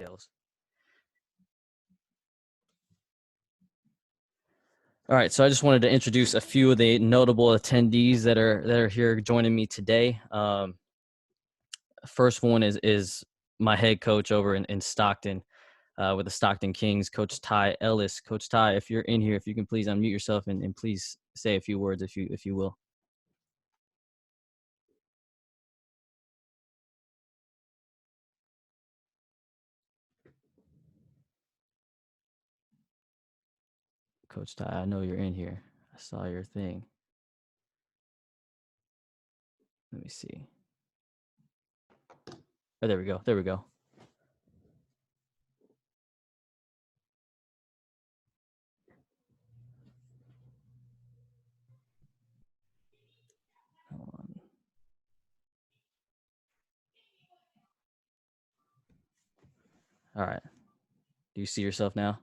details. All right, so I just wanted to introduce a few of the notable attendees that are here joining me today. First one is my head coach over in Stockton with the Stockton Kings, Coach Ty Ellis. Coach Ty, if you're in here, if you can please unmute yourself and please say a few words if you will. Coach Ty, I know you're in here. I saw your thing. Let me see. Oh, there we go. There we go. Hold on. All right. Do you see yourself now?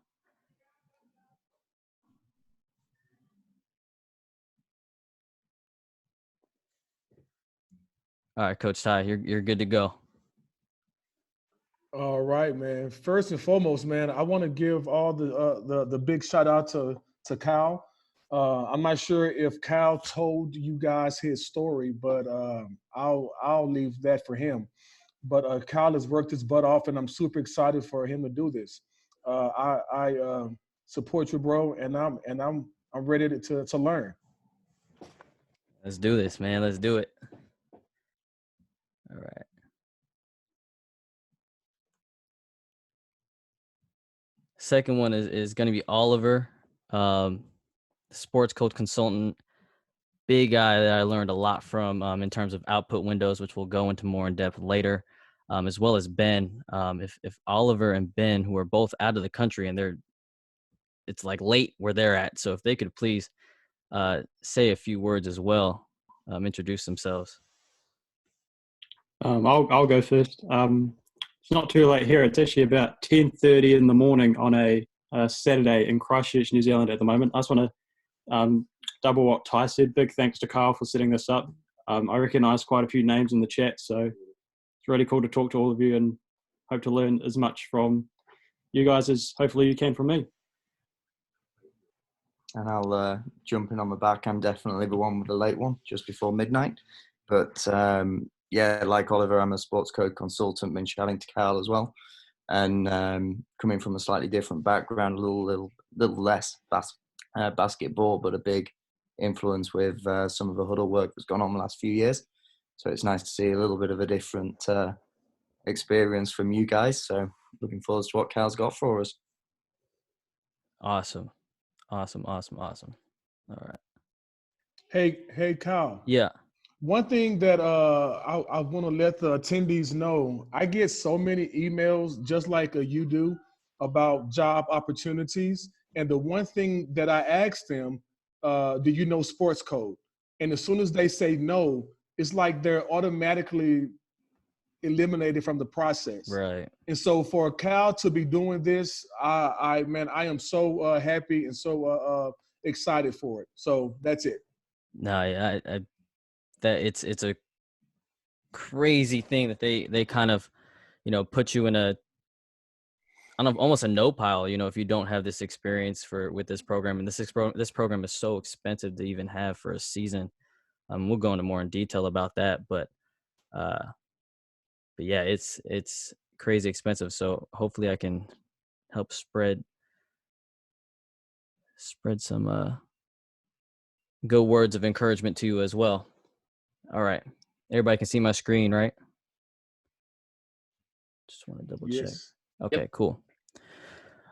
All right, Coach Ty, you're good to go. All right, man. First and foremost, man, I want to give all the big shout out to Kyle. I'm not sure if Kyle told you guys his story, but I'll leave that for him. But Kyle has worked his butt off, and I'm super excited for him to do this. I support you, bro, and I'm ready to learn. Let's do this, man. Let's do it. All right. Second one is going to be Oliver, sports code consultant, big guy that I learned a lot from in terms of output windows, which we'll go into more in depth later, as well as Ben. If Oliver and Ben, who are both out of the country and it's like late where they're at, so if they could please say a few words as well, introduce themselves. I'll go first. It's not too late here. It's actually about 10:30 in the morning on a Saturday in Christchurch, New Zealand at the moment. I just want to double what Ty said. Big thanks to Kyle for setting this up. I recognise quite a few names in the chat, so it's really cool to talk to all of you and hope to learn as much from you guys as hopefully you can from me. And I'll jump in on the back. I'm definitely the one with the late one, just before midnight. But yeah, like Oliver, I'm a sports code consultant, been chatting to Kyle as well. And coming from a slightly different background, a little less basketball, but a big influence with some of the Hudl work that's gone on the last few years. So it's nice to see a little bit of a different experience from you guys. So looking forward to what Kyle's got for us. Awesome. All right. Hey, Kyle. Yeah. One thing that I want to let the attendees know, I get so many emails just like you do about job opportunities. And the one thing that I ask them, do you know sports code? And as soon as they say no, it's like they're automatically eliminated from the process. Right. And so for Cal to be doing this, I am so happy and so excited for it. So that's it. No, I that it's a crazy thing that they kind of, put you in almost a no pile, if you don't have this experience with this program. And this program is so expensive to even have for a season. We'll go into more in detail about that, but yeah, it's crazy expensive. So hopefully I can help spread some good words of encouragement to you as well. All right. Everybody can see my screen, right? Just want to double check. Okay, yep. Cool.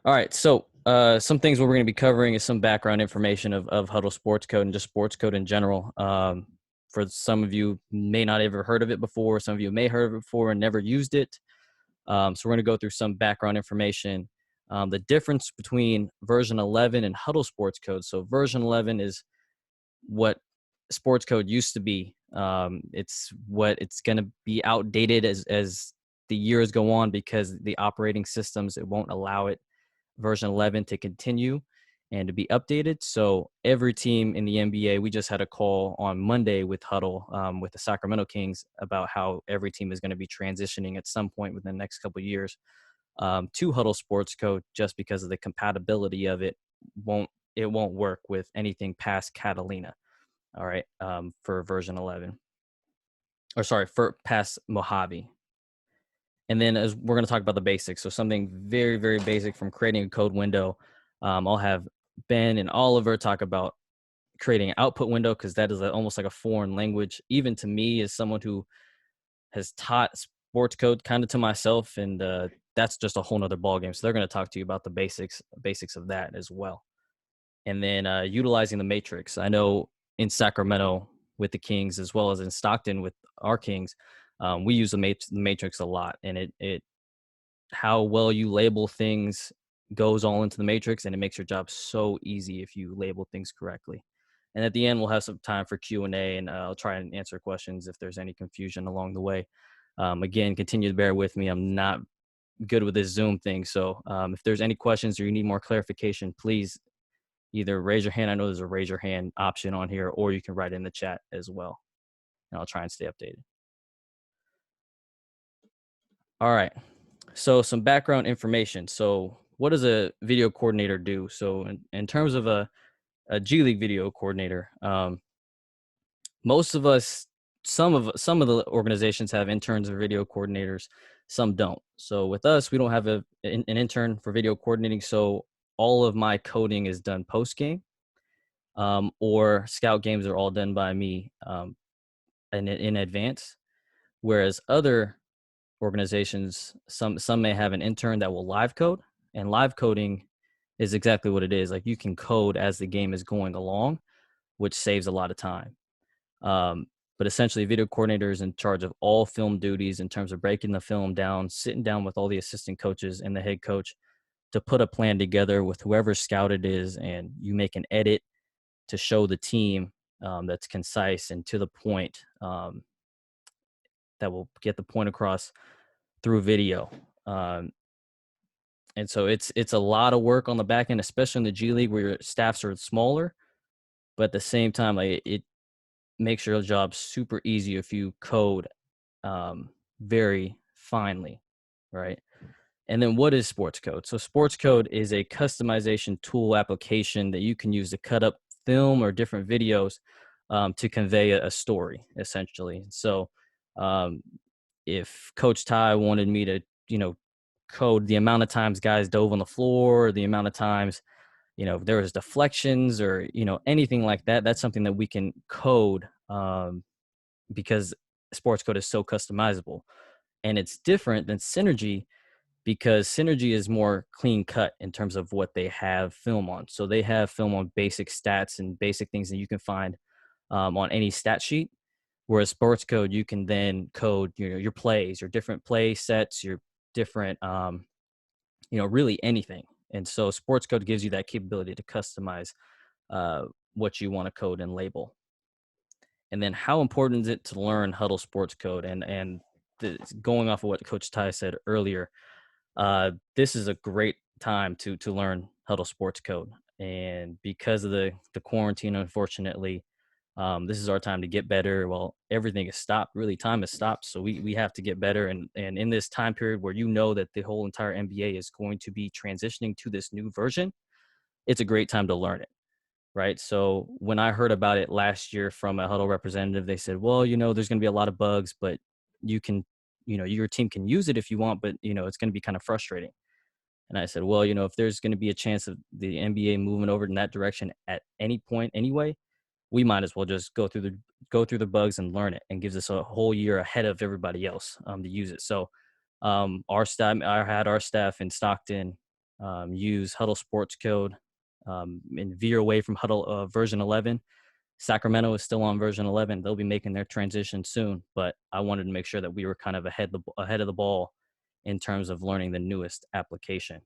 All right. So some things we're going to be covering is some background information of Hudl Sportscode and just sports code in general. For some of you may not have ever heard of it before. Some of you may have heard of it before and never used it. So we're going to go through some background information. The difference between version 11 and Hudl Sportscode. So version 11 is what sports code used to be. It's going to be outdated as the years go on because the operating systems, it won't allow version 11 to continue and to be updated. So every team in the NBA, we just had a call on Monday with Hudl, with the Sacramento Kings, about how every team is going to be transitioning at some point within the next couple of years to Hudl Sportscode just because of the compatibility of it. It won't work with anything past Catalina. All right, for version 11, or sorry, for past Mojave. And then as we're going to talk about the basics, so something very, very basic from creating a code window. I'll have Ben and Oliver talk about creating an output window, because that is almost like a foreign language, even to me as someone who has taught sports code kind of to myself, and that's just a whole nother ballgame. So they're going to talk to you about the basics of that as well. And then utilizing the matrix. I know in Sacramento with the Kings, as well as in Stockton with our Kings, we use the matrix a lot, and it how well you label things goes all into the matrix, and it makes your job so easy if you label things correctly. And at the end, we'll have some time for Q&A, and I'll try and answer questions if there's any confusion along the way. Again, continue to bear with me. I'm not good with this Zoom thing, so if there's any questions or you need more clarification, please either raise your hand. I know there's a raise your hand option on here, or you can write in the chat as well, and I'll try and stay updated. All right. So some background information. So what does a video coordinator do? So in terms of a G League video coordinator, most of us, some of the organizations have interns or video coordinators, some don't. So with us, we don't have an intern for video coordinating. So all of my coding is done post game, or scout games are all done by me in advance. Whereas other organizations, some may have an intern that will live code, and live coding is exactly what it is. Like, you can code as the game is going along, which saves a lot of time. But essentially, video coordinator is in charge of all film duties in terms of breaking the film down, sitting down with all the assistant coaches and the head coach to put a plan together with whoever scout it is, and you make an edit to show the team that's concise and to the point, that will get the point across through video. And so it's a lot of work on the back end, especially in the G League where your staffs are smaller, but at the same time, like, it makes your job super easy if you code very finely, right? And then what is sports code? So sports code is a customization tool application that you can use to cut up film or different videos to convey a story, essentially. So if Coach Ty wanted me to, code the amount of times guys dove on the floor, or the amount of times, there was deflections, or, anything like that, that's something that we can code because sports code is so customizable. And it's different than Synergy, because Synergy is more clean cut in terms of what they have film on. So they have film on basic stats and basic things that you can find on any stat sheet. Whereas sports code, you can then code your plays, your different play sets, your different, really anything. And so sports code gives you that capability to customize what you want to code and label. And then how important is it to learn Hudl Sportscode? And going off of what Coach Ty said earlier, this is a great time to learn Hudl Sportscode. And because of the quarantine, unfortunately, this is our time to get better. Well, everything is stopped. Really, time is stopped. So we have to get better. And in this time period where that the whole entire NBA is going to be transitioning to this new version, it's a great time to learn it, right? So when I heard about it last year from a Hudl representative, they said, well, there's going to be a lot of bugs, but you can, your team can use it if you want, but, it's going to be kind of frustrating. And I said, well, if there's going to be a chance of the NBA moving over in that direction at any point anyway, we might as well just go through the bugs and learn it, and gives us a whole year ahead of everybody else to use it. So I had our staff in Stockton use Hudl Sportscode and veer away from Hudl version 11. Sacramento is still on version 11. They'll be making their transition soon, but I wanted to make sure that we were kind of ahead of the ball in terms of learning the newest application.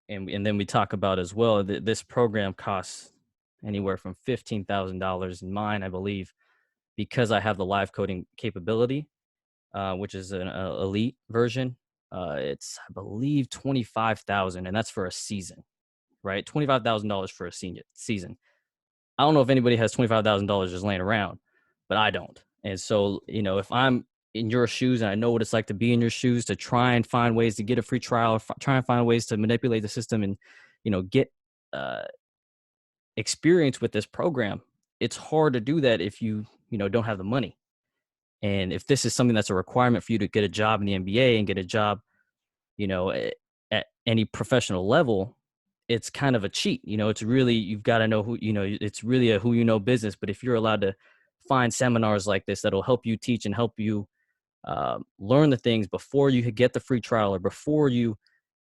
And then we talk about as well that this program costs anywhere from $15,000 in mine, I believe, because I have the live coding capability, which is an elite version. It's, I believe, $25,000, and that's for a season, right? $25,000 for a season. I don't know if anybody has $25,000 just laying around, but I don't. And so, if I'm in your shoes, and I know what it's like to be in your shoes, to try and find ways to get a free trial, or try and find ways to manipulate the system and, get experience with this program. It's hard to do that if you don't have the money. And if this is something that's a requirement for you to get a job in the NBA and get a job, at any professional level, it's kind of a cheat. It's really, you've got to know who, it's really a who business. But if you're allowed to find seminars like this that'll help you teach and help you learn the things before you get the free trial, or before you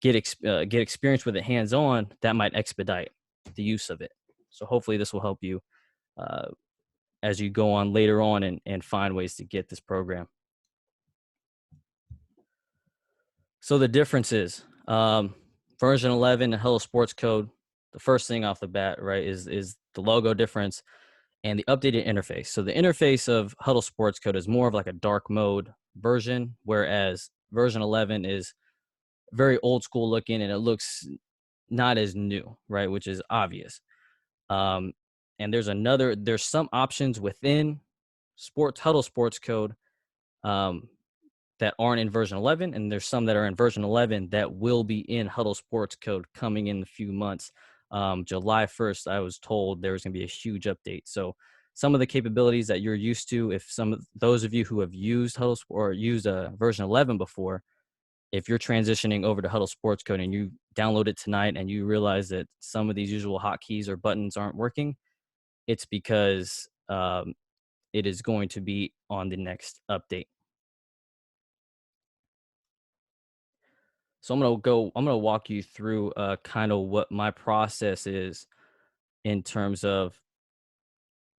get experience with it hands-on, that might expedite the use of it. So hopefully this will help you as you go on later on and find ways to get this program. So the differences, version 11 and Hudl Sportscode, the first thing off the bat, right, is the logo difference and the updated interface. So the interface of Hudl Sportscode is more of like a dark mode version, whereas version 11 is very old school looking and it looks not as new, right, which is obvious. And there's some options within Hudl Sportscode that aren't in version 11, and there's some that are in version 11 that will be in Hudl Sportscode coming in a few months. July 1st, I was told there was going to be a huge update. So some of the capabilities that you're used to, if some of those of you who have used Hudl or used version 11 before, if you're transitioning over to Hudl Sportscode and you download it tonight and you realize that some of these usual hotkeys or buttons aren't working, it's because it is going to be on the next update. So I'm gonna walk you through kind of what my process is in terms of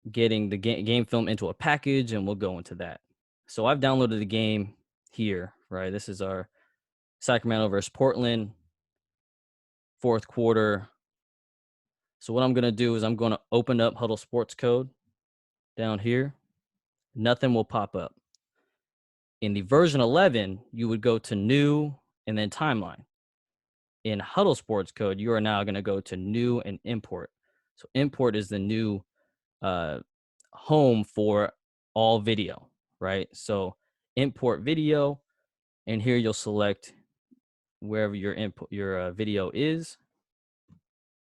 getting the game film into a package, and we'll go into that. So I've downloaded the game here, right? This is our Sacramento versus Portland, fourth quarter. So what I'm gonna do is I'm gonna open up Hudl Sportscode down here. Nothing will pop up. In the version 11, you would go to new and then timeline. In Hudl Sportscode, you are now going to go to new and import. So import is the new home for all video, right? So import video, and here you'll select wherever your video is.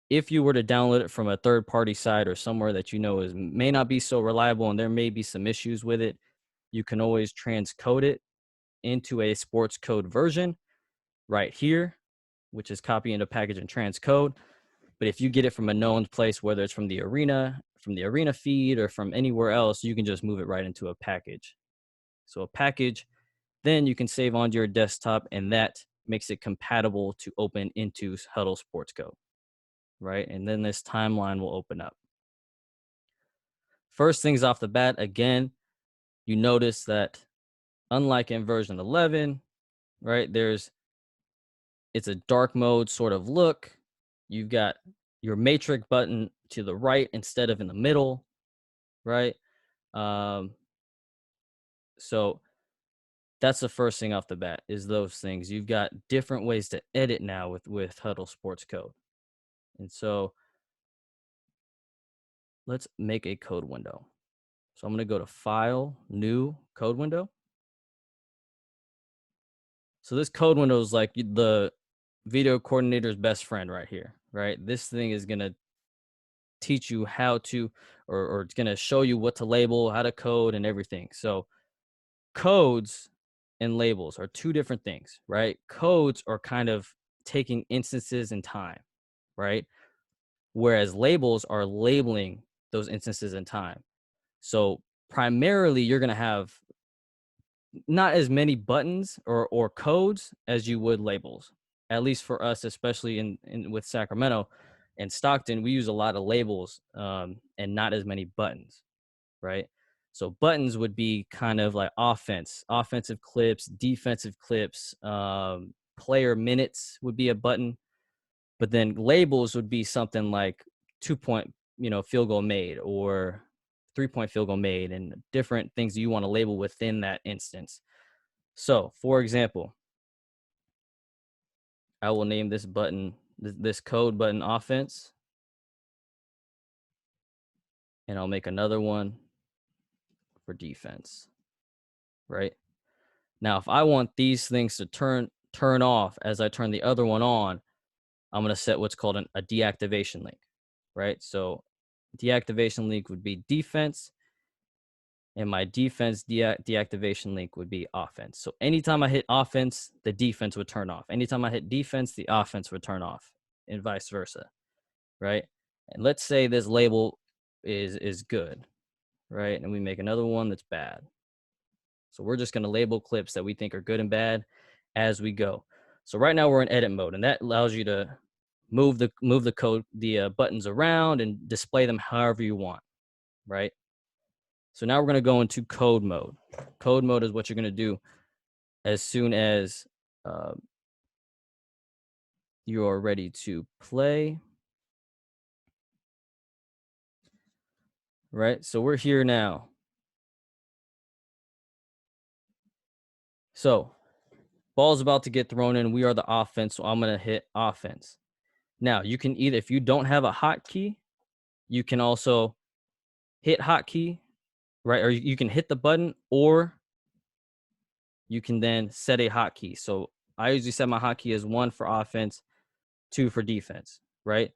If you were to download it from a third-party site or somewhere that may not be so reliable and there may be some issues with it, you can always transcode it into a sports code version right here, which is copy into package and transcode. But if you get it from a known place, whether it's from the arena feed or from anywhere else, you can just move it right into a package. So a package, then you can save onto your desktop, and that makes it compatible to open into Hudl Sportscode, right? And then this timeline will open up. First things off the bat, again, you notice that unlike in version 11, right, it's a dark mode sort of look. You've got your matrix button to the right instead of in the middle, right? So that's the first thing off the bat, is those things. You've got different ways to edit now with Hudl Sportscode. And so let's make a code window. So I'm going to go to File, New, Code Window. So this code window is like the video coordinator's best friend right here, right? This thing is going to teach you how to, or it's going to show you what to label, how to code, and everything. So codes and labels are two different things, right? Codes are kind of taking instances in time, right? Whereas labels are labeling those instances in time. So primarily you're going to have not as many buttons or codes as you would labels, at least for us, especially in with Sacramento and Stockton. We use a lot of labels and not as many buttons, right? So buttons would be kind of like offensive clips, defensive clips, player minutes would be a button. But then labels would be something like 2-point, field goal made, or 3-point field goal made, and different things that you want to label within that instance. So, for example, I will name this button, this code button, offense. And I'll make another one for defense, right? Now, if I want these things to turn off as I turn the other one on, I'm going to set what's called a deactivation link, right? So deactivation link would be defense, and my defense deactivation link would be offense. So anytime I hit offense, the defense would turn off. Anytime I hit defense, the offense would turn off, and vice versa, right? And let's say this label is good, right? And we make another one that's bad. So we're just going to label clips that we think are good and bad as we go. So right now we're in edit mode, and that allows you to move the buttons around and display them however you want, right? So now we're going to go into code mode. Code mode is what you're going to do as soon as you are ready to play. Right? So we're here now. So ball's about to get thrown in. We are the offense, so I'm going to hit offense. Now, you can either, if you don't have a hotkey, you can also hit hotkey, right? Or you can hit the button, or you can then set a hotkey. So I usually set my hotkey as 1 for offense, 2 for defense, right?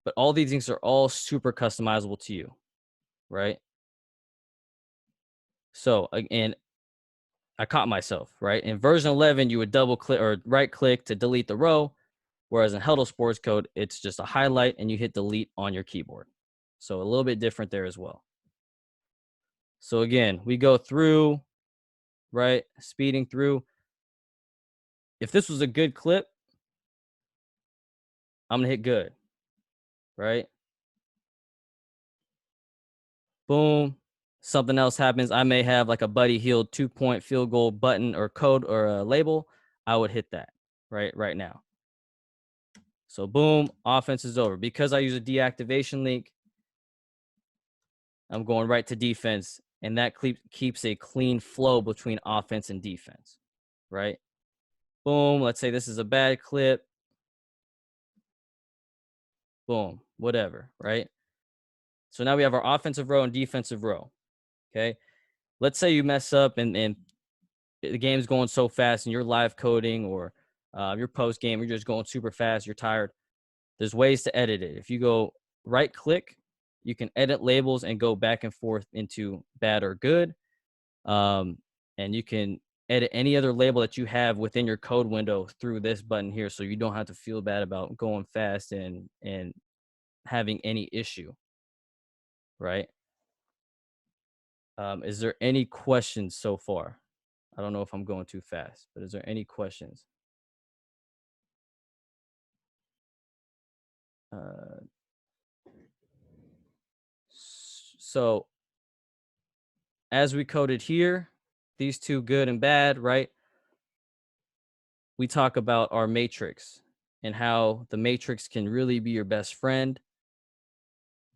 But all these things are all super customizable to you, right? So, and I caught myself, right? In version 11, you would double click or right click to delete the row, whereas in Hudl Sportscode, it's just a highlight and you hit delete on your keyboard. So a little bit different there as well. So again, we go through, right? Speeding through. If this was a good clip, I'm going to hit good, right? Boom. Something else happens. I may have like a Buddy Hield 2-point field goal button or code or a label. I would hit that right now. So boom, offense is over. Because I use a deactivation link, I'm going right to defense, and that keeps a clean flow between offense and defense, right? Boom, let's say this is a bad clip. Boom, whatever, right? So now we have our offensive row and defensive row, okay? Let's say you mess up and the game's going so fast and you're live coding or your post game, you're just going super fast, you're tired. There's ways to edit it. If you go right click, you can edit labels and go back and forth into bad or good. And you can edit any other label that you have within your code window through this button here. So you don't have to feel bad about going fast and having any issue, right? Is there any questions so far? I don't know if I'm going too fast, but is there any questions? So as we coded here, these two good and bad, right? We talk about our matrix and how the matrix can really be your best friend.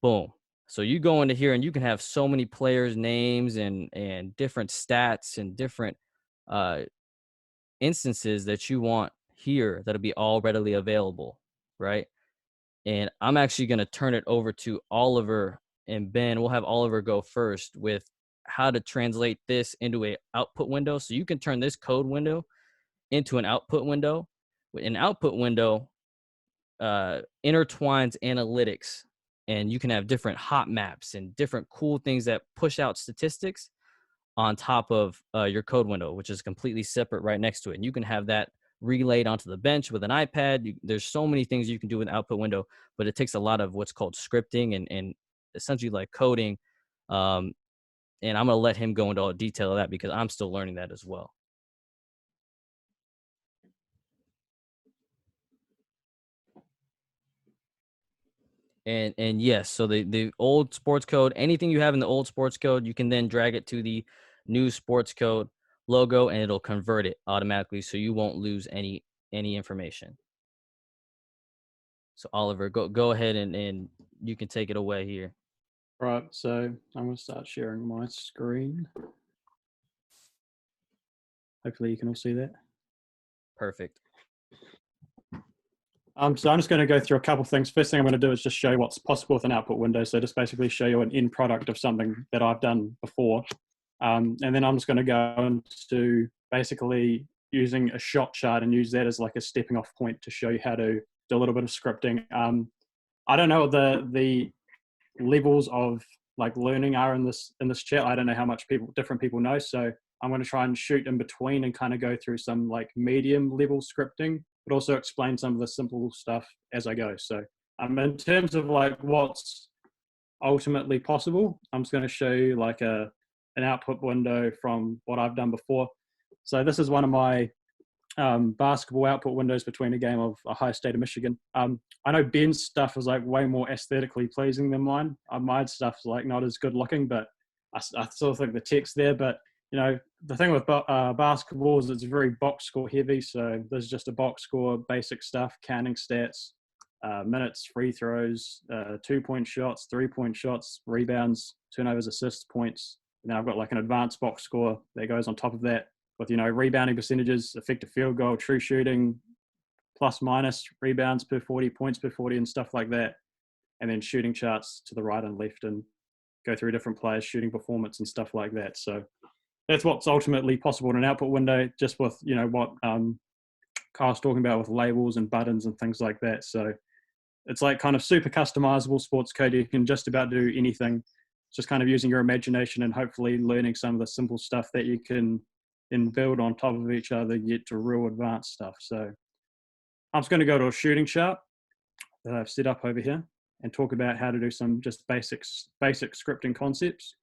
Boom. So you go into here and you can have so many players' names and different stats and different instances that you want here that'll be all readily available, right? And I'm actually going to turn it over to Oliver and Ben. We'll have Oliver go first with how to translate this into a output window. So you can turn this code window into an output window. An output window intertwines analytics, and you can have different hot maps and different cool things that push out statistics on top of your code window, which is completely separate right next to it. And you can have that relayed onto the bench with an iPad. There's so many things you can do with an output window, but it takes a lot of what's called scripting and essentially like coding. And I'm going to let him go into all the detail of that because I'm still learning that as well. And yes, so the old sports code, anything you have in the old sports code, you can then drag it to the new sports code logo and it'll convert it automatically so you won't lose any information. So Oliver, go ahead and you can take it away here. Right, so I'm going to start sharing my screen. Hopefully you can all see that. Perfect. So I'm just going to go through a couple of things. First thing I'm going to do is just show you what's possible with an output window. So just basically show you an end product of something that I've done before. And then I'm just going to go into basically using a shot chart and use that as like a stepping off point to show you how to do a little bit of scripting. I don't know what the levels of like learning are in this chat. I don't know how much different people know. So I'm going to try and shoot in between and kind of go through some like medium level scripting, but also explain some of the simple stuff as I go. So in terms of like what's ultimately possible, I'm just going to show you like an output window from what I've done before. So this is one of my basketball output windows between a game of Ohio State and Michigan. I know Ben's stuff is like way more aesthetically pleasing than mine. My stuff's like not as good looking, but I still think the text there. But you know, the thing with basketball is it's very box score heavy. So there's just a box score, basic stuff, counting stats, minutes, free throws, 2-point shots, 3-point shots, rebounds, turnovers, assists, points. And then I've got like an advanced box score that goes on top of that with, you know, rebounding percentages, effective field goal, true shooting, plus minus rebounds per 40, points per 40 and stuff like that. And then shooting charts to the right and left and go through different players' shooting performance and stuff like that. So that's what's ultimately possible in an output window, just with, you know, what Kyle's talking about with labels and buttons and things like that. So it's like kind of super customizable sports code. You can just about do anything, just kind of using your imagination and hopefully learning some of the simple stuff that you can then build on top of each other, get to real advanced stuff. So I'm just going to go to a shooting chart that I've set up over here and talk about how to do some just basic scripting concepts.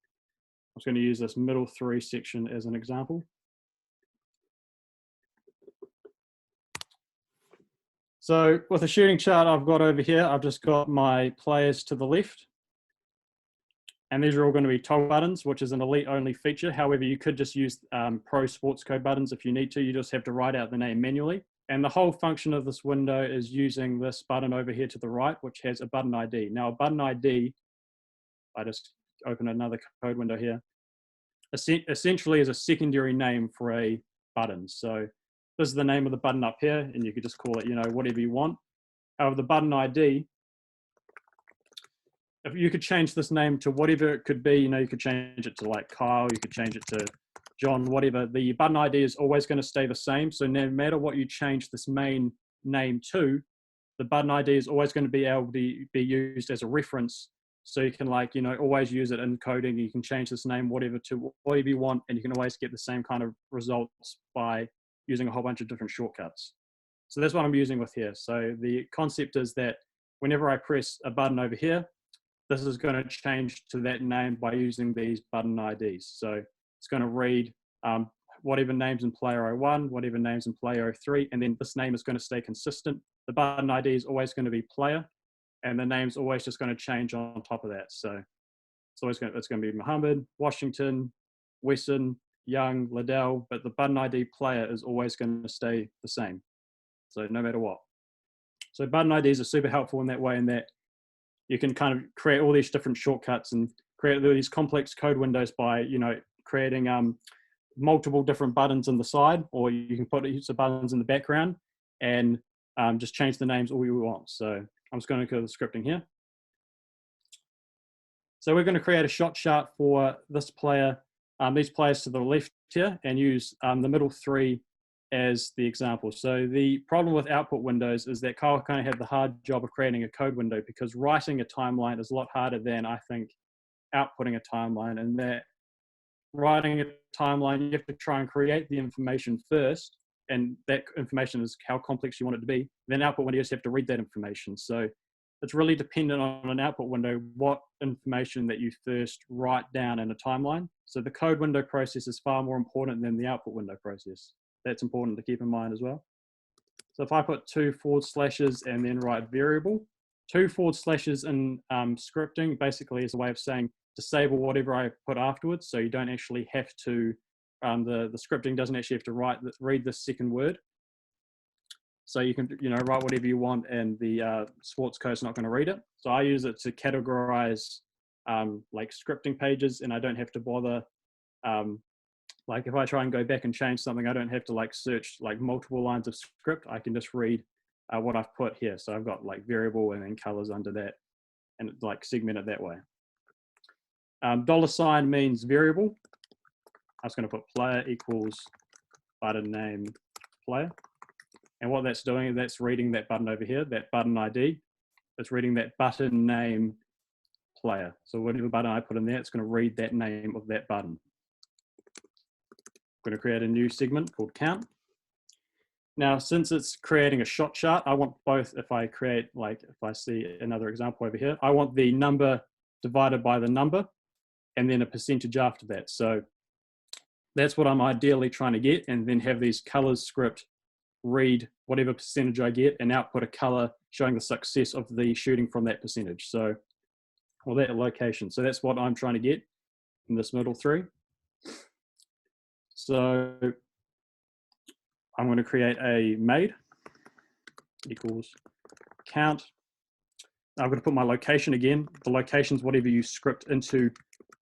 I'm just going to use this middle 3 section as an example. So with a shooting chart I've got over here, I've just got my players to the left. And these are all going to be toggle buttons, which is an elite only feature. However, you could just use pro sports code buttons if you need to. You just have to write out the name manually. And the whole function of this window is using this button over here to the right, which has a button ID. Now a button ID, I just open another code window here, essentially is a secondary name for a button. So this is the name of the button up here, and you could just call it, you know, whatever you want. However, the button ID, if you could change this name to whatever it could be, you know, you could change it to like Kyle, you could change it to John, whatever. The button ID is always going to stay the same. So no matter what you change this main name to, the button ID is always going to be able to be used as a reference. So you can, like, you know, always use it in coding. You can change this name, whatever, to whatever you want, and you can always get the same kind of results by using a whole bunch of different shortcuts. So that's what I'm using with here. So the concept is that whenever I press a button over here, this is going to change to that name by using these button IDs. So it's going to read whatever names in player 01, whatever names in player 03, and then this name is going to stay consistent. The button ID is always going to be player, and the name's always just going to change on top of that. So it's going to be Muhammad, Washington, Wesson, Young, Liddell, but the button ID player is always going to stay the same. So no matter what. So button IDs are super helpful in that way, in that you can kind of create all these different shortcuts and create these complex code windows by, you know, creating multiple different buttons on the side, or you can put heaps of buttons in the background and just change the names all you want. So I'm just going to go to the scripting here. So we're going to create a shot chart for this player, these players to the left here, and use the middle 3 as the example. So the problem with output windows is that Kyle kind of had the hard job of creating a code window, because writing a timeline is a lot harder than, I think, outputting a timeline. And that writing a timeline, you have to try and create the information first, and that information is how complex you want it to be. Then output window, you just have to read that information. So it's really dependent on an output window, what information that you first write down in a timeline. So the code window process is far more important than the output window process. That's important to keep in mind as well. So if I put 2 forward slashes and then write variable, 2 forward slashes in scripting basically is a way of saying disable whatever I put afterwards. So you don't actually have to, the scripting doesn't actually have to read the second word. So you can, you know, write whatever you want, and the sports code is not going to read it. So I use it to categorize like scripting pages, and I don't have to bother. Like if I try and go back and change something, I don't have to like search like multiple lines of script. I can just read what I've put here. So I've got like variable and then colors under that, and like segment it that way. $sign means variable. I'm just going to put player equals button name player. And what that's doing is that's reading that button over here, that button ID. It's reading that button name player. So whatever button I put in there, it's going to read that name of that button. I'm going to create a new segment called count. Now, since it's creating a shot chart, I want both. If I create, like, if I see another example over here, I want the number divided by the number and then a percentage after that. So that's what I'm ideally trying to get, and then have these colors script read whatever percentage I get and output a color showing the success of the shooting from that percentage. So, or that location. So that's what I'm trying to get in this middle three. So I'm going to create a made equals count. I'm going to put my location again. The location is whatever you script into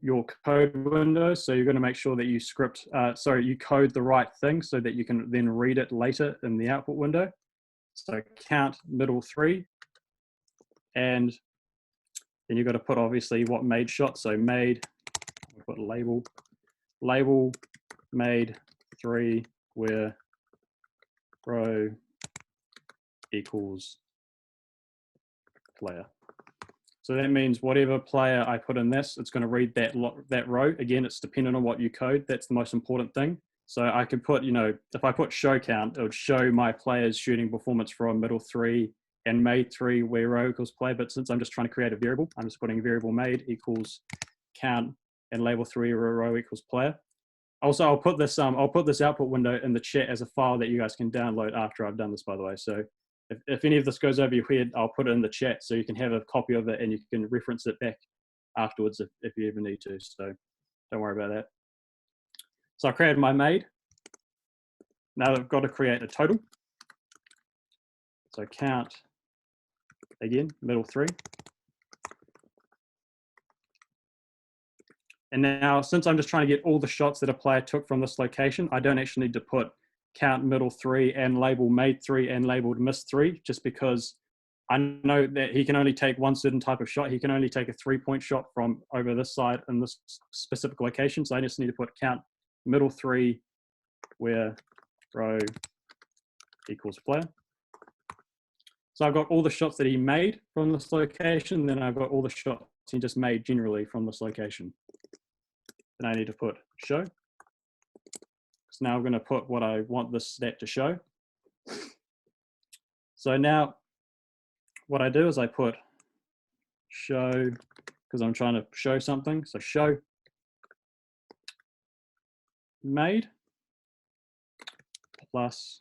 your code window. So you're going to make sure that you script, you code the right thing so that you can then read it later in the output window. So count middle three, and then you've got to put obviously what made shot. So made, put label made three where row equals player. So that means whatever player I put in this, it's going to read that row. Again, it's dependent on what you code. That's the most important thing. So I could put, if I put show count, it would show my players shooting performance from middle three and made three where row equals player. But since I'm just trying to create a variable, I'm just putting a variable made equals count and label three where row equals player. Also, I'll put this output window in the chat as a file that you guys can download after I've done this, by the way. So if any of this goes over your head, I'll put it in the chat so you can have a copy of it and you can reference it back afterwards if you ever need to. So don't worry about that. So I created my made. Now I've got to create a total. So count, again, middle three. And now, since I'm just trying to get all the shots that a player took from this location, I don't actually need to put count middle three and label made three and labeled miss three, just because I know that he can only take one certain type of shot. He can only take a 3-point shot from over this side in this specific location. So I just need to put count middle three where row equals player. So I've got all the shots that he made from this location. Then I've got all the shots he just made generally from this location. Then I need to put show. So now I'm going to put what I want this stat to show. So now what I do is I put show, because I'm trying to show something. So show made plus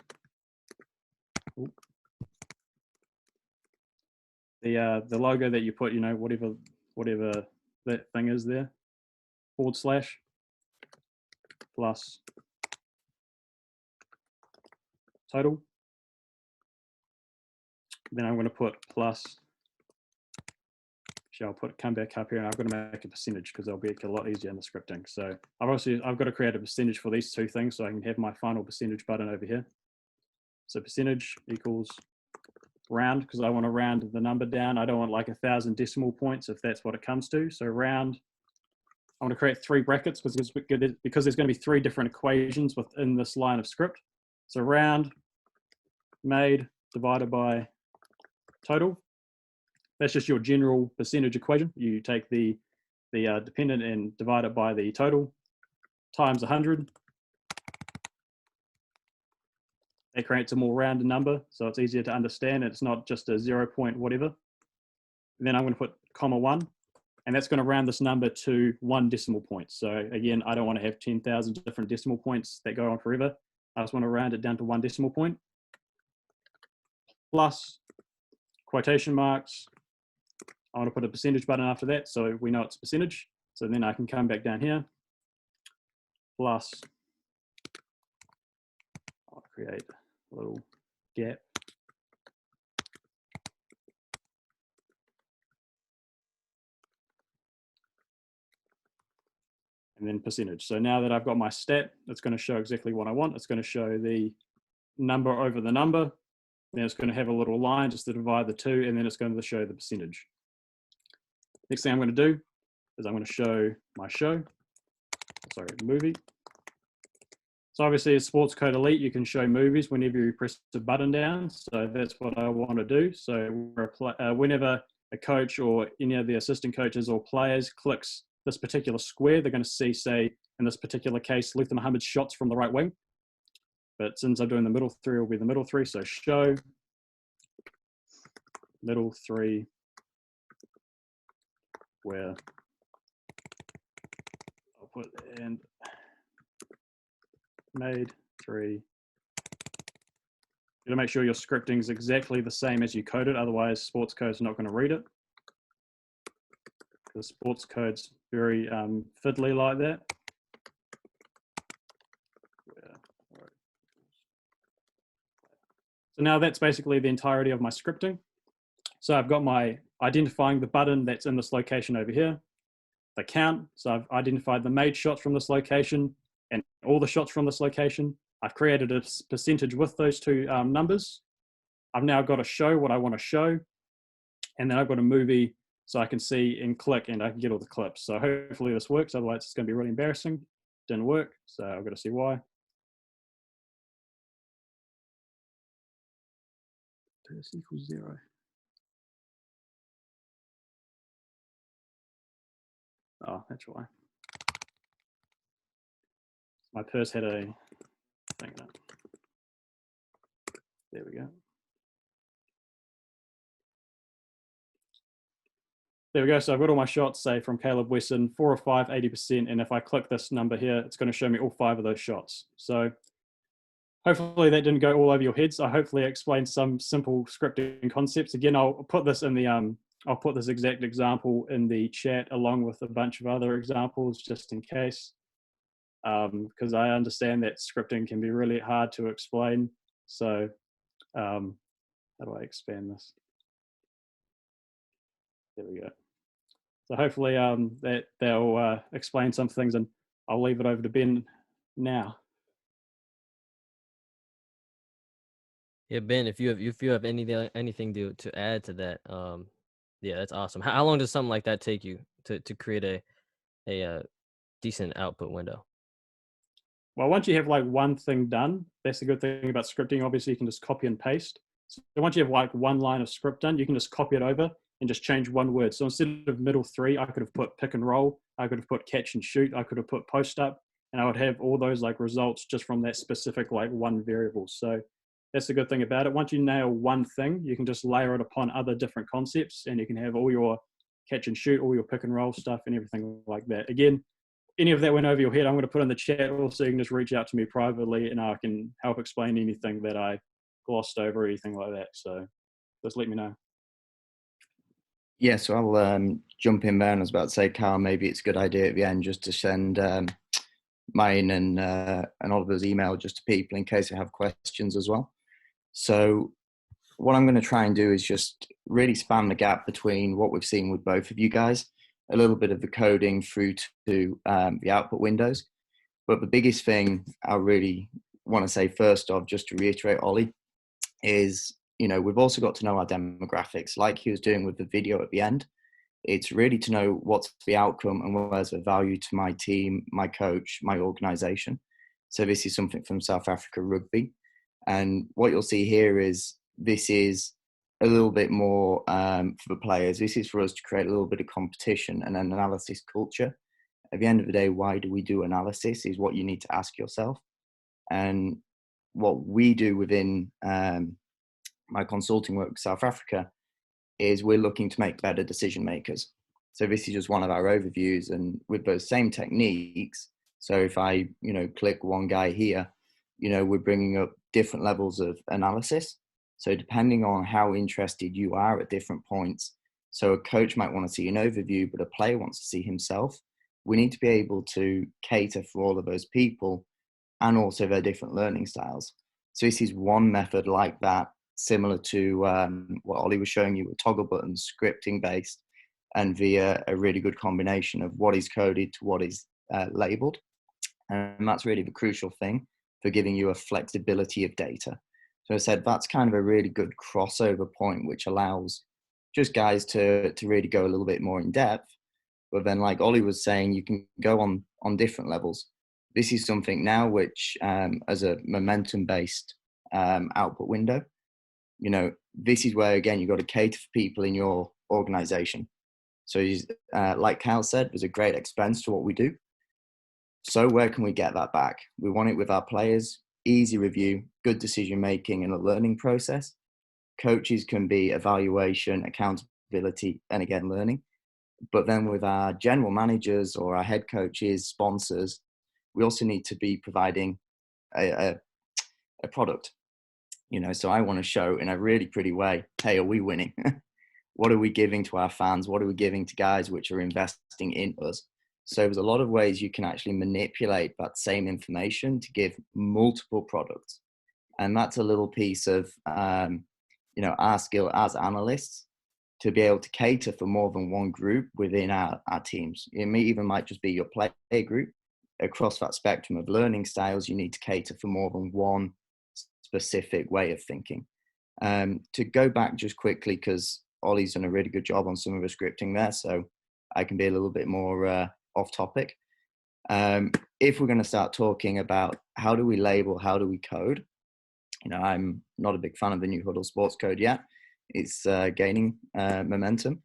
the logo that you put, whatever that thing is there, / plus total. Then I'm going to put plus. Actually, I'll come back up here and I'm going to make a percentage because it'll be a lot easier in the scripting. So I've got to create a percentage for these two things so I can have my final percentage button over here. So percentage equals round, because I want to round the number down. I don't want like 1,000 decimal points if that's what it comes to. So round. I want to create 3 brackets because there's going to be 3 different equations within this line of script. So round made divided by total. That's just your general percentage equation. You take the dependent and divide it by the total times 100. That creates a more rounded number, so it's easier to understand. It's not just a 0 point whatever. And then I'm going to put comma 1. And that's going to round this number to 1 decimal point. So again, I don't want to have 10,000 different decimal points that go on forever. I just want to round it down to 1 decimal point. Plus quotation marks. I want to put a percentage button after that so we know it's percentage. So then I can come back down here. Plus, I'll create a little gap. And then percentage. So now that I've got my stat, it's going to show exactly what I want. It's going to show the number over the number. Then it's going to have a little line just to divide the two, and then it's going to show the percentage. Next thing I'm going to do is I'm going to show my movie. So obviously as Sports Code Elite, you can show movies whenever you press the button down. So that's what I want to do. So whenever a coach or any of the assistant coaches or players clicks this particular square, they're going to see, say, in this particular case, Luther Muhammad's shots from the right wing. But since I'm doing the middle three, it will be the middle three. So show middle three where I'll put and made three. You got to make sure your scripting is exactly the same as you code it. Otherwise, Sports Code's not going to read it. Because Sports Code's very fiddly like that. So now that's basically the entirety of my scripting. So I've got my identifying the button that's in this location over here, the count. So I've identified the made shots from this location and all the shots from this location. I've created a percentage with those two numbers. I've now got to show what I want to show. And then I've got a movie so I can see and click and I can get all the clips. So hopefully this works. Otherwise it's going to be really embarrassing. Didn't work. So I've got to see why. This equals 0. Oh, that's why. My purse had a thing in it. There we go. There we go. So I've got all my shots, say from Caleb Wesson, 4 or 5, 80%. And if I click this number here, it's going to show me all 5 of those shots. So hopefully that didn't go all over your heads. I hopefully explained some simple scripting concepts. Again, I'll put this in the I'll put this exact example in the chat along with a bunch of other examples just in case, because I understand that scripting can be really hard to explain. So how do I expand this? There we go. So hopefully they'll explain some things, and I'll leave it over to Ben now. Yeah, Ben, if you have anything to add to that, yeah, that's awesome. How long does something like that take you to create a decent output window? Well, once you have like one thing done, that's the good thing about scripting. Obviously, you can just copy and paste. So once you have like one line of script done, you can just copy it over and just change one word. So instead of middle three, I could have put pick and roll. I could have put catch and shoot. I could have put post up, and I would have all those like results just from that specific like one variable. So that's the good thing about it. Once you nail one thing, you can just layer it upon other different concepts, and you can have all your catch and shoot, all your pick and roll stuff and everything like that. Again, any of that went over your head, I'm going to put in the chat also. You can just reach out to me privately and I can help explain anything that I glossed over or anything like that. So just let me know. Yeah, so I'll jump in there. And I was about to say, Kyle, maybe it's a good idea at the end just to send mine and Oliver's email just to people in case they have questions as well. So what I'm going to try and do is just really span the gap between what we've seen with both of you guys, a little bit of the coding through to the output windows. But the biggest thing I really want to say first off, just to reiterate, Ollie, is, we've also got to know our demographics, like he was doing with the video at the end. It's really to know what's the outcome and where's the value to my team, my coach, my organization. So this is something from South Africa Rugby. And what you'll see here is this is a little bit more for the players. This is for us to create a little bit of competition and an analysis culture. At the end of the day, why do we do analysis is what you need to ask yourself. And what we do within my consulting work with South Africa is we're looking to make better decision makers. So this is just one of our overviews, and with those same techniques. So if I, click one guy here, we're bringing up different levels of analysis. So depending on how interested you are at different points, so a coach might want to see an overview, but a player wants to see himself. We need to be able to cater for all of those people and also their different learning styles. So this is one method like that, similar to what Ollie was showing you with toggle buttons, scripting based, and via a really good combination of what is coded to what is labeled. And that's really the crucial thing for giving you a flexibility of data. So I said, that's kind of a really good crossover point, which allows just guys to really go a little bit more in depth. But then, like Ollie was saying, you can go on different levels. this is something now which, as a momentum-based output window, this is where, again, you've got to cater for people in your organization. So like Kyle said, there's a great expense to what we do. So where can we get that back? We want it with our players, easy review, good decision-making, and a learning process. Coaches can be evaluation, accountability, and again, learning. But then with our general managers or our head coaches, sponsors, we also need to be providing a product. So I want to show in a really pretty way, hey, are we winning? What are we giving to our fans? What are we giving to guys which are investing in us? So there's a lot of ways you can actually manipulate that same information to give multiple products. And that's a little piece of, our skill as analysts to be able to cater for more than one group within our teams. It might just be your player group. Across that spectrum of learning styles, you need to cater for more than one specific way of thinking. To go back just quickly, because Ollie's done a really good job on some of the scripting there, so I can be a little bit more off topic. If we're going to start talking about how do we label, how do we code, I'm not a big fan of the new Hudl Sportscode yet. It's gaining momentum.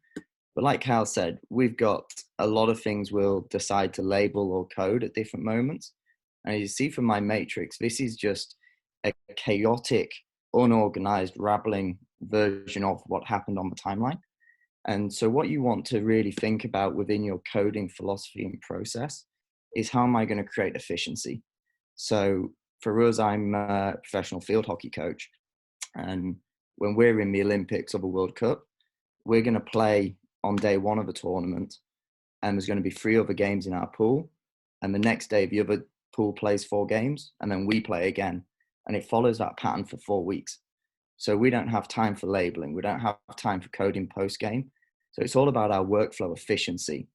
But like Kyle said, we've got a lot of things we'll decide to label or code at different moments. And you see from my matrix, this is just a chaotic, unorganized, rambling version of what happened on the timeline. And so what you want to really think about within your coding philosophy and process is, how am I going to create efficiency? So for us, I'm a professional field hockey coach. And when we're in the Olympics or the World Cup, we're going to play on day one of the tournament, and there's going to be 3 other games in our pool. And the next day, the other pool plays 4 games, and then we play again. And it follows that pattern for 4 weeks. So we don't have time for labeling. We don't have time for coding post-game. So it's all about our workflow efficiency.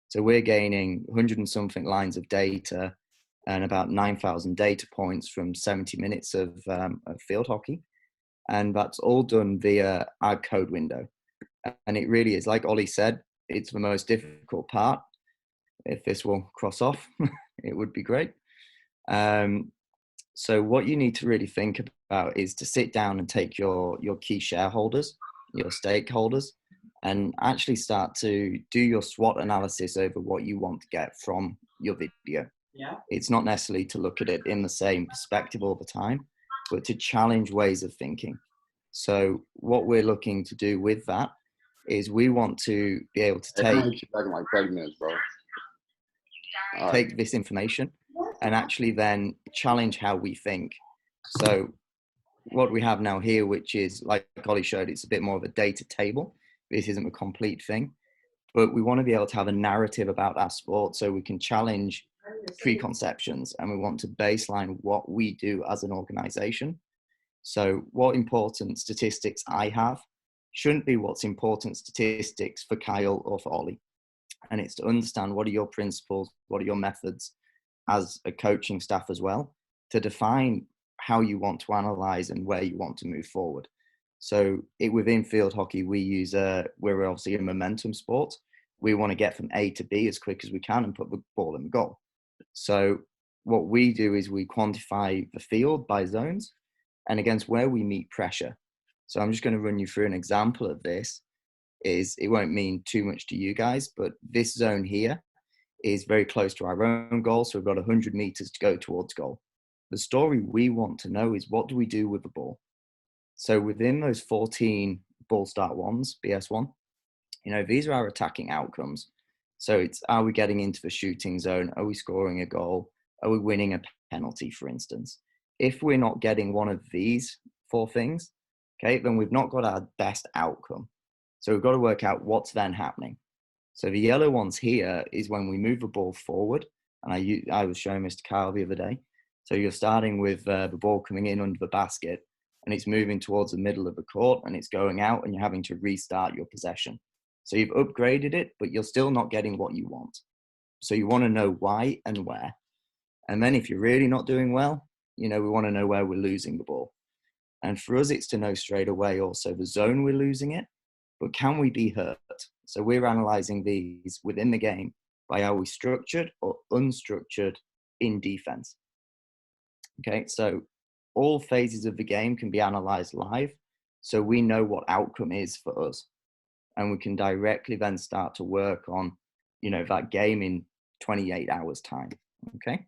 So we're gaining 100 and something lines of data and about 9,000 data points from 70 minutes of field hockey. And that's all done via our code window. And it really is, like Ollie said, it's the most difficult part. If this will cross off, it would be great. So what you need to really think about is to sit down and take your key shareholders, your stakeholders, and actually start to do your SWOT analysis over what you want to get from your video. Yeah. It's not necessarily to look at it in the same perspective all the time, but to challenge ways of thinking. So what we're looking to do with that is we want to be able to take this information and actually then challenge how we think. So what we have now here, which is, like Ollie showed, it's a bit more of a data table. This isn't a complete thing, but we want to be able to have a narrative about our sport so we can challenge preconceptions, and we want to baseline what we do as an organization. So what important statistics I have shouldn't be what's important statistics for Kyle or for Ollie. And it's to understand, what are your principles, what are your methods as a coaching staff as well, to define how you want to analyze and where you want to move forward. So within field hockey, we're obviously a momentum sport. We want to get from A to B as quick as we can and put the ball in the goal. So what we do is we quantify the field by zones and against where we meet pressure. So I'm just going to run you through an example of this. It won't mean too much to you guys, but this zone here is very close to our own goal. So we've got 100 meters to go towards goal. The story we want to know is, what do we do with the ball? So within those 14 ball start ones, BS1, these are our attacking outcomes. So it's, are we getting into the shooting zone? Are we scoring a goal? Are we winning a penalty, for instance? If we're not getting one of these 4 things, okay, then we've not got our best outcome. So we've got to work out what's then happening. So the yellow ones here is when we move the ball forward. And I was showing Mr. Kyle the other day. So you're starting with the ball coming in under the basket, and it's moving towards the middle of the court, and it's going out, and you're having to restart your possession. So you've upgraded it, but you're still not getting what you want. So you want to know why and where. And then if you're really not doing well, we want to know where we're losing the ball. And for us, it's to know straight away also the zone we're losing it, but can we be hurt? So we're analyzing these within the game by, are we structured or unstructured in defense. Okay, so all phases of the game can be analyzed live, so we know what outcome is for us, and we can directly then start to work on, that game in 28 hours time. Okay,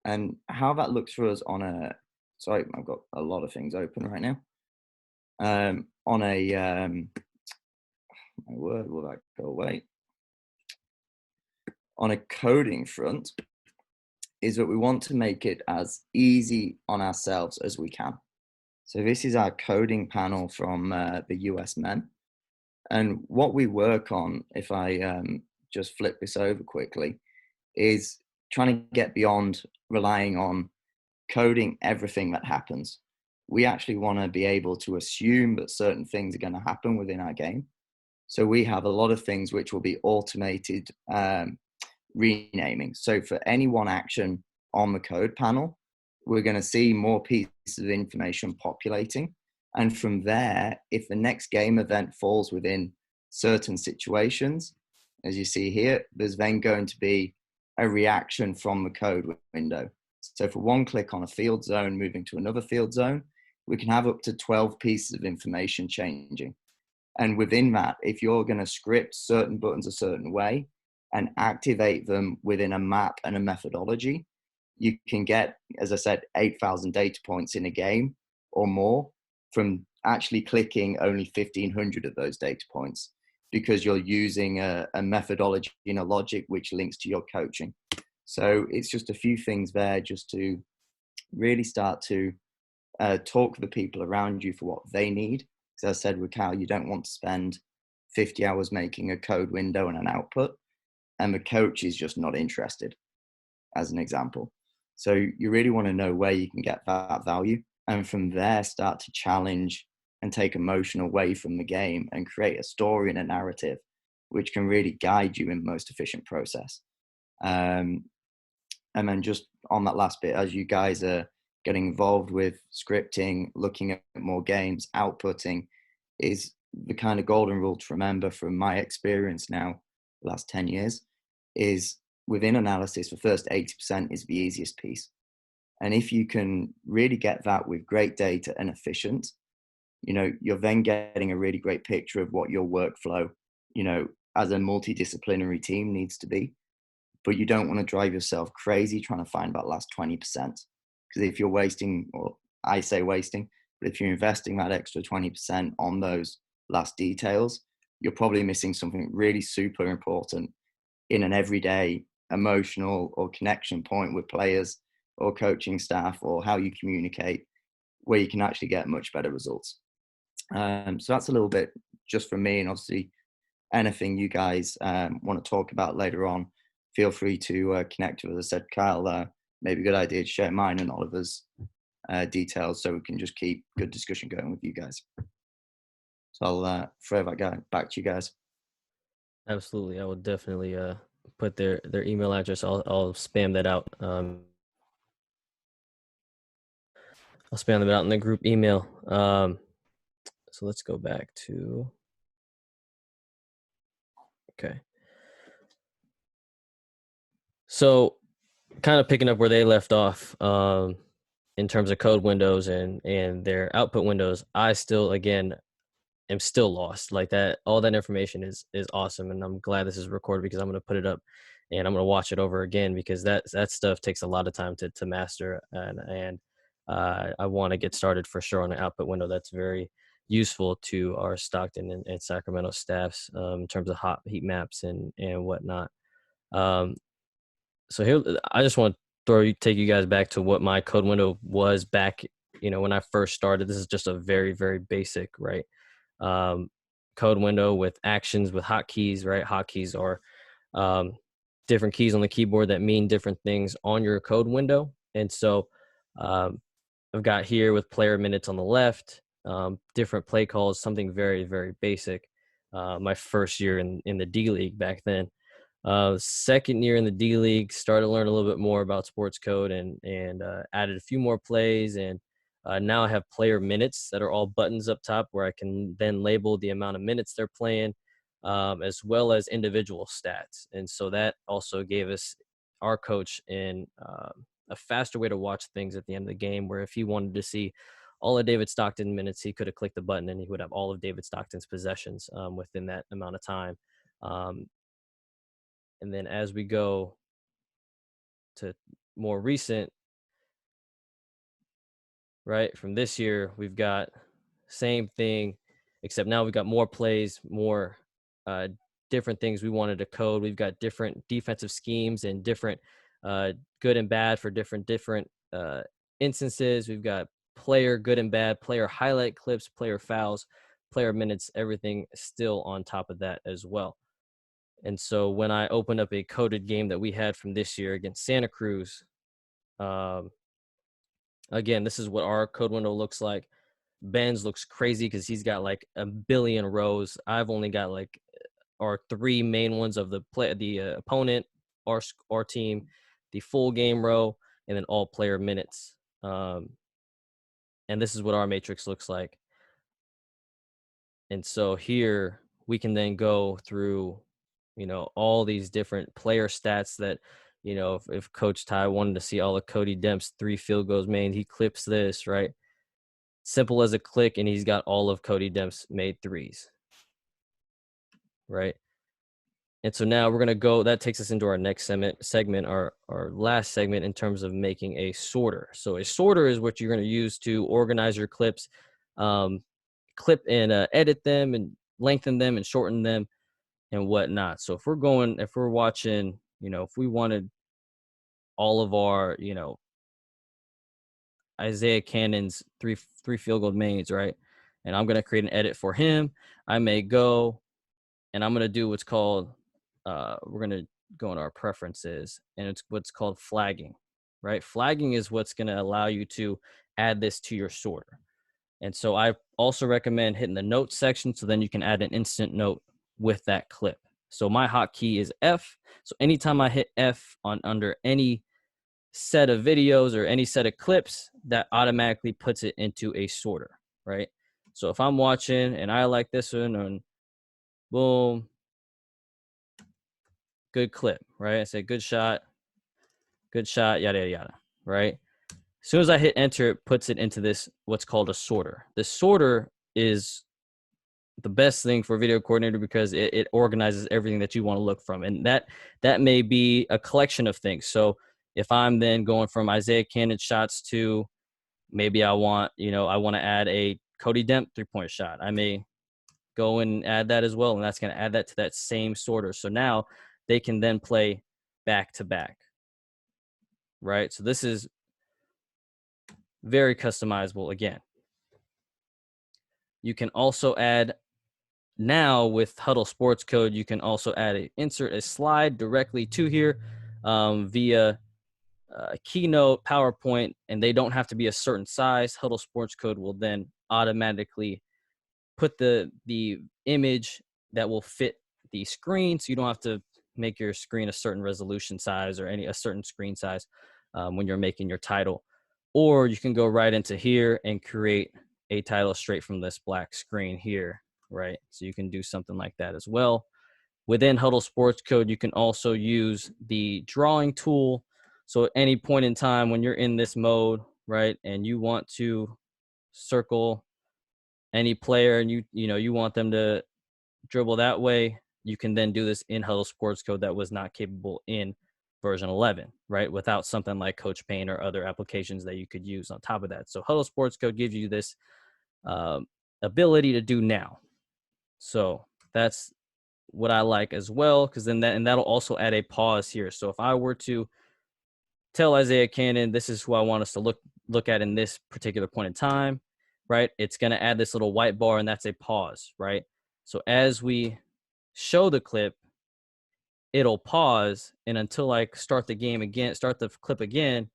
and how that looks for us on a, sorry, I've got a lot of things open right now. On a, my word, will that go away? On a coding front, is that we want to make it as easy on ourselves as we can. So this is our coding panel from the US men. And what we work on, if I just flip this over quickly, is trying to get beyond relying on coding everything that happens. We actually want to be able to assume that certain things are going to happen within our game. So we have a lot of things which will be automated renaming. So for any one action on the code panel, we're going to see more pieces of information populating. And from there, if the next game event falls within certain situations, as you see here, there's then going to be a reaction from the code window. So for one click on a field zone moving to another field zone, we can have up to 12 pieces of information changing. And within that, if you're going to script certain buttons a certain way and activate them within a map and a methodology, you can get, as I said, 8,000 data points in a game or more from actually clicking only 1,500 of those data points, because you're using a methodology and a logic which links to your coaching. So it's just a few things there just to really start to talk to the people around you for what they need. As I said with Kyle, you don't want to spend 50 hours making a code window and an output, and the coach is just not interested, as an example. So you really want to know where you can get that value, and from there start to challenge and take emotion away from the game and create a story and a narrative which can really guide you in the most efficient process. And then just on that last bit, as you guys are getting involved with scripting, looking at more games, outputting, is the kind of golden rule to remember from my experience now, the last 10 years, is within analysis, the first 80% is the easiest piece. And if you can really get that with great data and efficient, you're then getting a really great picture of what your workflow, as a multidisciplinary team needs to be. But you don't want to drive yourself crazy trying to find that last 20%. Because if you're wasting, or I say wasting, but if you're investing that extra 20% on those last details, you're probably missing something really super important in an everyday emotional or connection point with players or coaching staff, or how you communicate, where you can actually get much better results. So that's a little bit just from me, and obviously anything you guys want to talk about later on, feel free to connect with us. I said, Kyle, maybe a good idea to share mine and Oliver's details, so we can just keep good discussion going with you guys. So I'll throw that back to you guys. Absolutely. I will definitely put their email address. I'll spam that out. I'll spam them out in the group email. So let's go back to, okay. So kind of picking up where they left off in terms of code windows and their output windows, I still, again, am still lost. Like that, all that information is awesome. And I'm glad this is recorded, because I'm going to put it up and I'm going to watch it over again, because that stuff takes a lot of time to master. And I want to get started for sure on an output window that's very useful to our Stockton and Sacramento staffs in terms of hot heat maps and whatnot. So here, I just want to take you guys back to what my code window was back, when I first started. This is just a very, very basic, right? Code window with actions with hotkeys, right? Hotkeys are different keys on the keyboard that mean different things on your code window. And so I've got here with player minutes on the left, different play calls, something very, very basic. My first year in the D League back then. Second year in the D League, started to learn a little bit more about sports code and added a few more plays. And now I have player minutes that are all buttons up top, where I can then label the amount of minutes they're playing, as well as individual stats. And so that also gave us our coach in a faster way to watch things at the end of the game, where if he wanted to see all of David Stockton minutes, he could have clicked the button and he would have all of David Stockton's possessions within that amount of time. And then as we go to more recent, right, from this year, we've got same thing, except now we've got more plays, more different things we wanted to code. We've got different defensive schemes and different good and bad for different instances. We've got player good and bad, player highlight clips, player fouls, player minutes, everything still on top of that as well. And so when I opened up a coded game that we had from this year against Santa Cruz, again, this is what our code window looks like. Ben's looks crazy because he's got like a billion rows. I've only got like our three main ones of the opponent, our team, the full game row, and then all player minutes. And this is what our matrix looks like. And so here we can then go through, all these different player stats that, if Coach Ty wanted to see all of Cody Demp's 3 field goals made, he clips this, right? Simple as a click, and he's got all of Cody Demp's made threes, right? And so now we're going to go, that takes us into our next segment, our last segment in terms of making a sorter. So a sorter is what you're going to use to organize your clips, clip and edit them and lengthen them and shorten them and whatnot. So if we're watching, if we wanted all of our, Isaiah Cannon's three field goal made, right? And I'm going to create an edit for him. I may go and I'm going to do what's called, we're going to go into our preferences, and it's what's called flagging, right? Flagging is what's going to allow you to add this to your sorter. And so I also recommend hitting the notes section, so then you can add an instant note with that clip. So my hotkey is F. So anytime I hit F under any set of videos or any set of clips, that automatically puts it into a sorter, right? So if I'm watching and I like this one, and boom, good clip, right? I say good shot, yada, yada, yada, right? As soon as I hit enter, it puts it into this, what's called a sorter. The sorter is the best thing for a video coordinator because it organizes everything that you want to look from. And that may be a collection of things. So if I'm then going from Isaiah Cannon shots to maybe I want to add a Cody Demp 3-point shot, I may go and add that as well. And that's going to add that to that same sorter. So now they can then play back to back, right? So this is very customizable again. You can also add, now with Hudl Sportscode, you can also insert a slide directly to here via Keynote, PowerPoint, and they don't have to be a certain size. Hudl Sportscode will then automatically put the image that will fit the screen, so you don't have to make your screen a certain resolution size or a certain screen size when you're making your title. Or you can go right into here and create a title straight from this black screen here, right? So you can do something like that as well. Within Hudl Sportscode, you can also use the drawing tool. So at any point in time when you're in this mode, right, and you want to circle any player and you want them to dribble that way, you can then do this in Hudl Sportscode that was not capable in version 11, right? Without something like Coach Paint or other applications that you could use on top of that. So Hudl Sportscode gives you this ability to do now. So that's what I like as well, because then that'll also add a pause here. So if I were to tell Isaiah Cannon, this is who I want us to look at in this particular point in time, right? It's going to add this little white bar, and that's a pause, right? So as we show the clip, it'll pause, and until I start the clip again,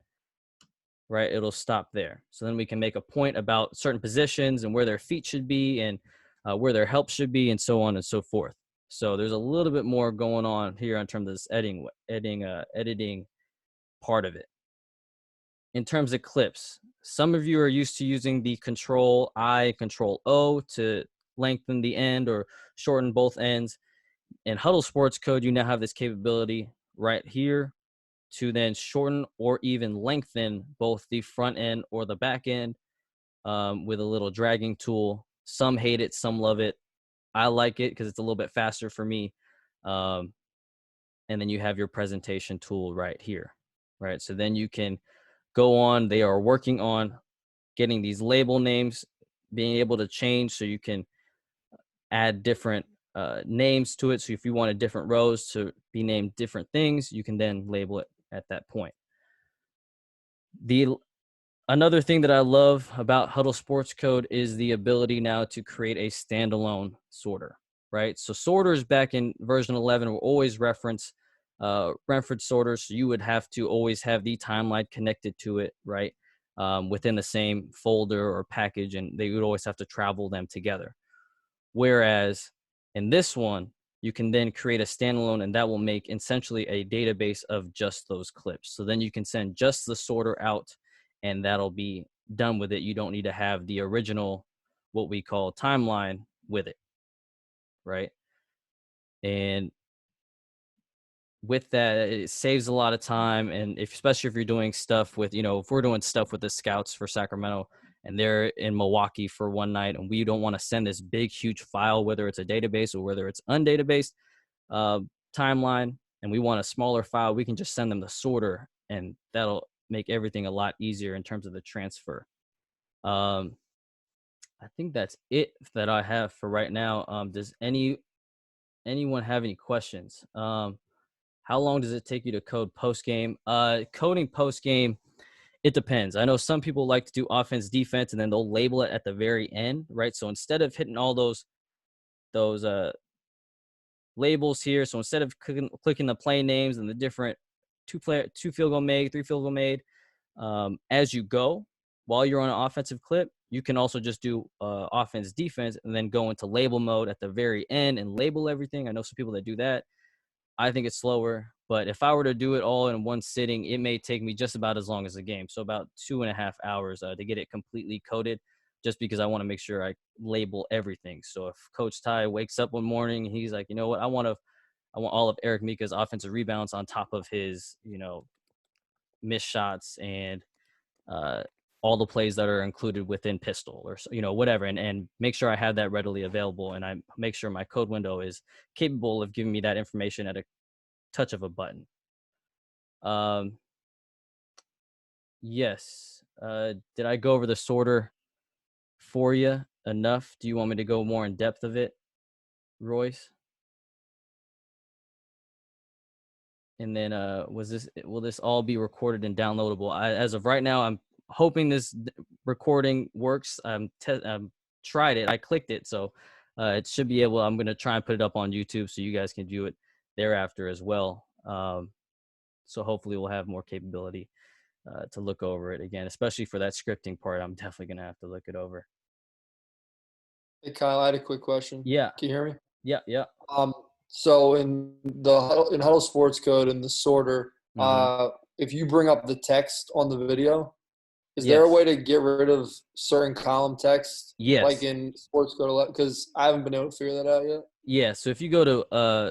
right, it'll stop there. So then we can make a point about certain positions and where their feet should be and where their help should be, and so on and so forth. So there's a little bit more going on here in terms of this editing part of it. In terms of clips, some of you are used to using the Control-I, Control-O to lengthen the end or shorten both ends. In Hudl Sportscode, you now have this capability right here to then shorten or even lengthen both the front end or the back end with a little dragging tool. Some hate it, some love it. I like it because it's a little bit faster for me. And then you have your presentation tool right here, right? So then you can go on. They are working on getting these label names, being able to change so you can add different names to it. So if you wanted different rows to be named different things, you can then label it at that point. Another thing that I love about Hudl Sportscode is the ability now to create a standalone sorter, right? So sorters back in version 11 will always reference sorters. So you would have to always have the timeline connected to it, right? Within the same folder or package, and they would always have to travel them together. Whereas in this one, you can then create a standalone, and that will make essentially a database of just those clips. So then you can send just the sorter out, and that'll be done with it. You don't need to have the original, what we call timeline with it, right? And with that, it saves a lot of time. And especially if you're doing stuff with, if we're doing stuff with the scouts for Sacramento and they're in Milwaukee for one night and we don't want to send this big, huge file, whether it's a database or whether it's undatabased timeline, and we want a smaller file, we can just send them the sorter, and that'll make everything a lot easier in terms of the transfer. I think that's it that I have for right now. Does anyone have any questions? How long does it take you to code post game? Coding post game, it depends. I know some people like to do offense, defense, and then they'll label it at the very end, right? So instead of hitting all those labels here, so instead of clicking the play names and the different two field goal made, 3 field goal made, as you go while you're on an offensive clip, you can also just do offense, defense, and then go into label mode at the very end and label everything. I know some people that do that. I think it's slower, but if I were to do it all in one sitting, it may take me just about as long as the game. So about 2.5 hours to get it completely coded, just because I want to make sure I label everything. So if Coach Ty wakes up one morning and he's like, you know what, I want all of Eric Mika's offensive rebounds on top of his, missed shots and all the plays that are included within pistol or, whatever, and make sure I have that readily available. And I make sure my code window is capable of giving me that information at a touch of a button. Yes. Did I go over the sorter for you enough? Do you want me to go more in depth of it, Royce? And then will this all be recorded and downloadable? As of right now, I'm hoping this recording works. Tried it. I clicked it. So it should be able, I'm going to try and put it up on YouTube so you guys can view it thereafter as well. So hopefully we'll have more capability to look over it again, especially for that scripting part. I'm definitely going to have to look it over. Hey, Kyle, I had a quick question. Yeah. Can you hear me? Yeah. So in Hudl Sportscode and the sorter, if you bring up the text on the video, is there a way to get rid of certain column text? Yes. Like in Sportscode, because I haven't been able to figure that out yet. Yeah. So if you go to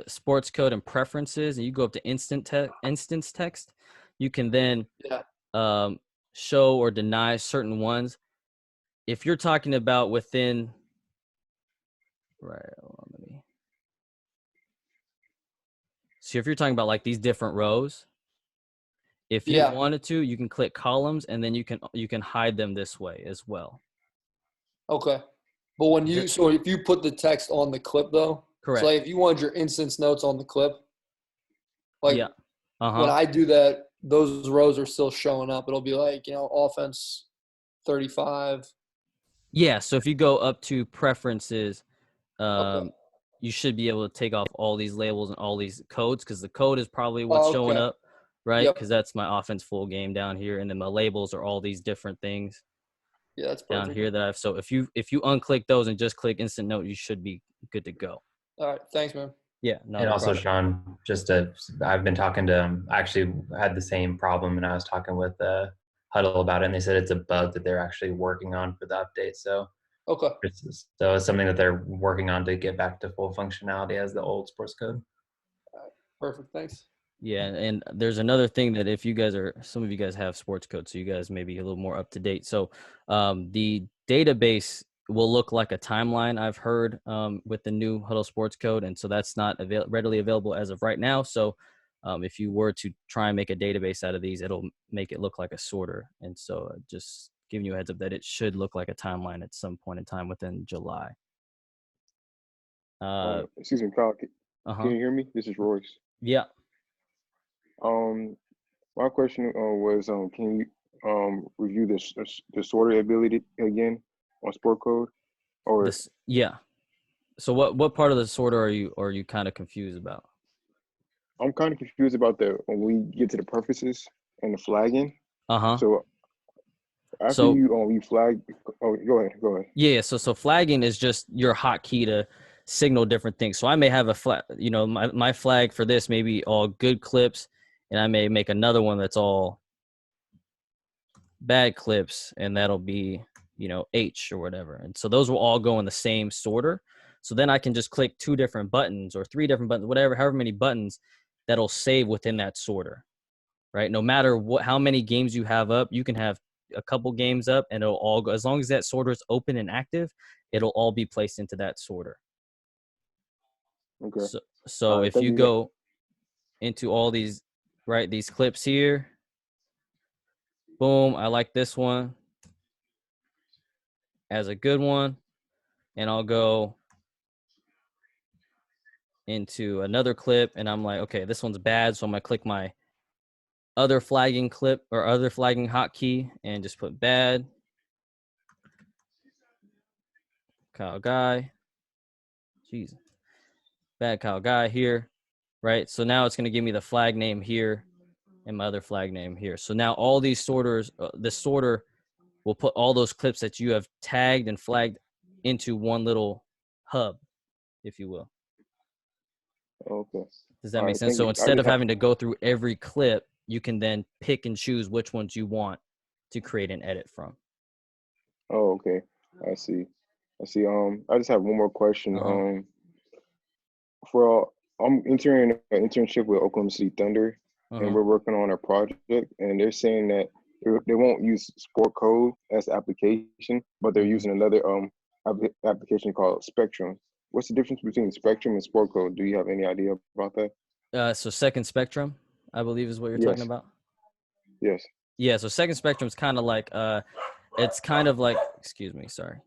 Sportscode and preferences and you go up to instance text, you can then show or deny certain ones. If you're talking about within, right, hold on, let me. So if you're talking about like these different rows, if you wanted to, you can click columns and then you can hide them this way as well. Okay. But so if you put the text on the clip though, correct. So like if you wanted your instance notes on the clip, like when I do that, those rows are still showing up. It'll be like, offense 35. Yeah. So if you go up to preferences, you should be able to take off all these labels and all these codes, because the code is probably what's showing up, right? Because that's my offense full game down here, and then my labels are all these different things. Yeah, that's perfect. Down here that I've. So if you unclick those and just click instant note, you should be good to go. All right, thanks, man. Yeah. No, and also, Sean, I've been talking to. I actually had the same problem, and I was talking with Hudl about it, and they said it's a bug that they're actually working on for the update. So. Okay. So it's something that they're working on to get back to full functionality as the old sports code. All right. Perfect. Thanks. Yeah, and there's another thing that if you guys some of you guys have sports code, so you guys may be a little more up to date. So the database will look like a timeline, I've heard, with the new Hudl Sports Code, and so that's not readily available as of right now. So if you were to try and make a database out of these, it'll make it look like a sorter. And so just giving you a heads up that it should look like a timeline at some point in time within July. Excuse me, Kyle. Can you hear me? This is Royce. Yeah. My question was, can you review the sorter ability again on sport code? Or yeah. So what part of the sorter are you kind of confused about? I'm kind of confused about when we get to the purposes and the flagging. So after you flag, go ahead. Yeah. So flagging is just your hotkey to signal different things. So I may have a flag, my flag for this may be all good clips, and I may make another one that's all bad clips, and that'll be, H or whatever. And so those will all go in the same sorter. So then I can just click 2 different buttons or 3 different buttons, however many buttons that'll save within that sorter, right? No matter how many games you have up, you can have a couple games up and it'll all go, as long as that sorter is open and active, it'll all be placed into that sorter. Okay. So if you go into all these, right, these clips here, boom, I like this one as a good one, and I'll go into another clip and I'm like, okay, this one's bad, so I'm gonna click my other flagging clip or other flagging hotkey and just put bad. Kyle Guy. Jeez. Bad Kyle Guy here, right? So now it's going to give me the flag name here and my other flag name here. So now all these sorters, the sorter will put all those clips that you have tagged and flagged into one little hub, if you will. Okay. Does that make sense? So instead of having to go through every clip, you can then pick and choose which ones you want to create an edit from. Oh, okay. I see. I just have one more question. I'm entering an internship with Oklahoma City Thunder, and we're working on a project, and they're saying that they won't use sport code as the application, but they're using another application called Spectrum. What's the difference between Spectrum and sport code? Do you have any idea about that? So Second Spectrum, I believe, is what you're talking about. Yes. Yeah. So Second Spectrum is kind of like, excuse me, sorry.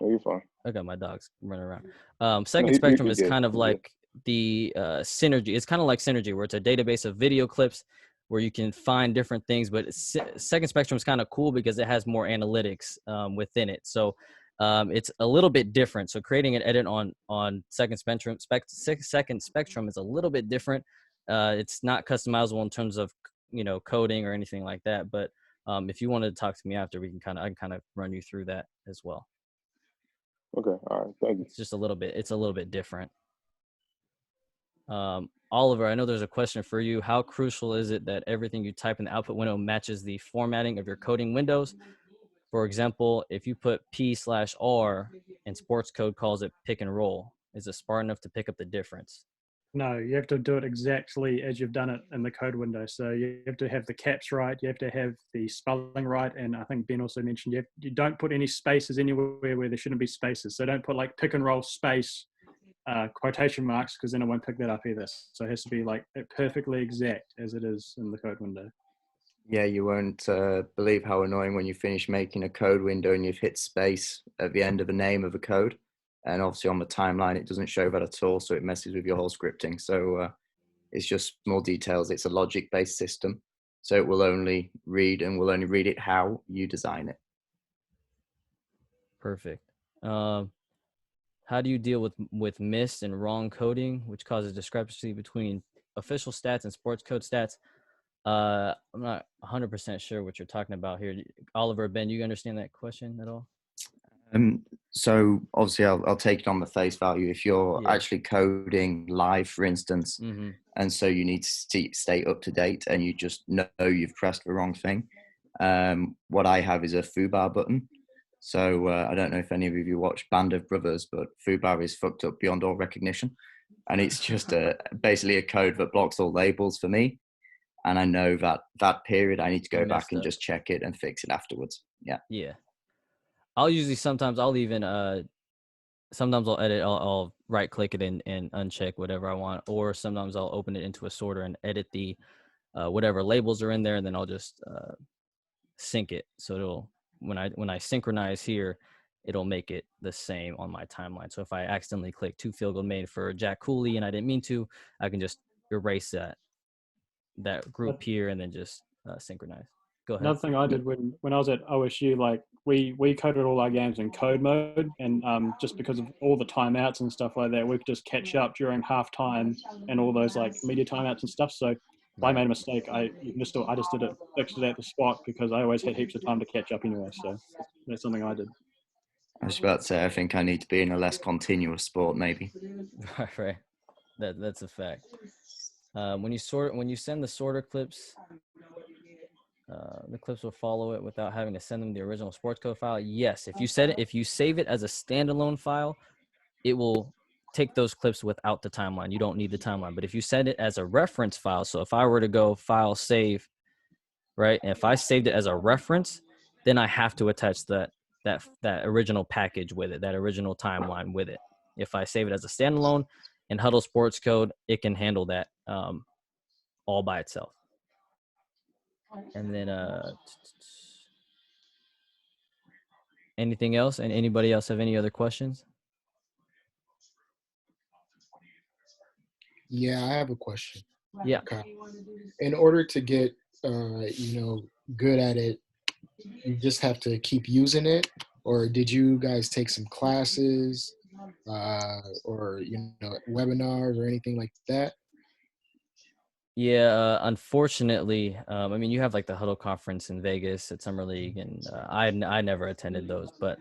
Oh, you're fine. I got my dogs running around. Second Spectrum is kind of like the Synergy. It's kind of like Synergy, where it's a database of video clips where you can find different things. But Second Spectrum is kind of cool because it has more analytics within it. So it's a little bit different. So creating an edit on Second Spectrum is a little bit different. It's not customizable in terms of coding or anything like that. But if you wanted to talk to me after, I can kind of run you through that as well. Okay. All right. Thank you. It's just a little bit different. Oliver, I know there's a question for you. How crucial is it that everything you type in the output window matches the formatting of your coding windows? For example, if you put P/R and sports code calls it pick and roll, is it smart enough to pick up the difference? No, you have to do it exactly as you've done it in the code window. So you have to have the caps right. You have to have the spelling right. And I think Ben also mentioned you don't put any spaces anywhere where there shouldn't be spaces. So don't put like pick and roll space quotation marks, because then it won't pick that up either. So it has to be like perfectly exact as it is in the code window. Yeah, you won't believe how annoying when you finish making a code window and you've hit space at the end of the name of a code. And obviously on the timeline, it doesn't show that at all. So it messes with your whole scripting. So it's just small details. It's a logic-based system. So it will only read it how you design it. Perfect. How do you deal with missed and wrong coding, which causes discrepancy between official stats and sports code stats? I'm not 100% sure what you're talking about here. Oliver, Ben, you understand that question at all? So obviously I'll take it on the face value. If you're actually coding live, for instance, and so you need to stay up to date and you just know you've pressed the wrong thing. What I have is a foobar button. So I don't know if any of you watch Band of Brothers, but foobar is fucked up beyond all recognition. and it's just basically a code that blocks all labels for me. And I know that period I need to go back and just check it and fix it afterwards. Yeah. Yeah. I'll usually sometimes I'll edit. I'll right click it and uncheck whatever I want, or sometimes I'll open it into a sorter and edit the whatever labels are in there, and then I'll just sync it. So it'll when I synchronize here, it'll make it the same on my timeline. So if I accidentally click 2 field goal made for Jack Cooley and I didn't mean to, I can just erase that group here and then just synchronize. Go ahead. Another thing I did when I was at OSU, like we coded all our games in code mode, and just because of all the timeouts and stuff like that, we could just catch up during halftime and all those like media timeouts and stuff. So if I made a mistake, I just did it, fixed it at the spot, because I always had heaps of time to catch up anyway. So that's something I did. I was about to say, I think I need to be in a less continuous sport, maybe. Right. That's a fact. When you send the sorter clips, the clips will follow it without having to send them the original sports code file. Yes, if you save it as a standalone file, it will take those clips without the timeline. You don't need the timeline. But if you send it as a reference file, so if I were to go file save, right, and if I saved it as a reference, then I have to attach that original package with it, that original timeline with it. If I save it as a standalone in Hudl Sportscode, it can handle that all by itself. And then anything else? And anybody else have any other questions? Yeah, I have a question. Yeah. In order to get good at it, you just have to keep using it, or did you guys take some classes or webinars or anything like that? Yeah, unfortunately, I mean, you have like the Hudl conference in Vegas at Summer League, and I never attended those, but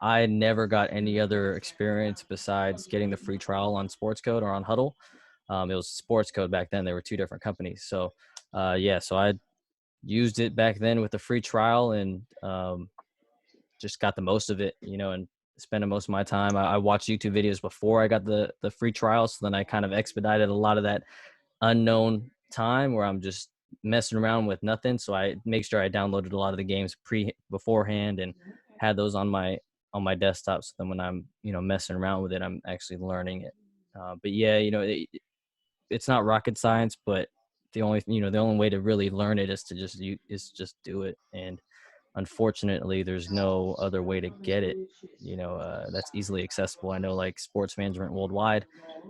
I never got any other experience besides getting the free trial on Sportscode or on Hudl. It was Sportscode back then. There were 2 different companies. So, so I used it back then with the free trial and just got the most of it, and spending most of my time. I watched YouTube videos before I got the free trial, so then I kind of expedited a lot of that unknown time where I'm just messing around with nothing. So I make sure I downloaded a lot of the games beforehand and had those on my desktop. So then when I'm, messing around with it, I'm actually learning it. But yeah, it's not rocket science, but the only way to really learn it is to just do it. And unfortunately, there's no other way to get it, that's easily accessible. I know like Sports Management Worldwide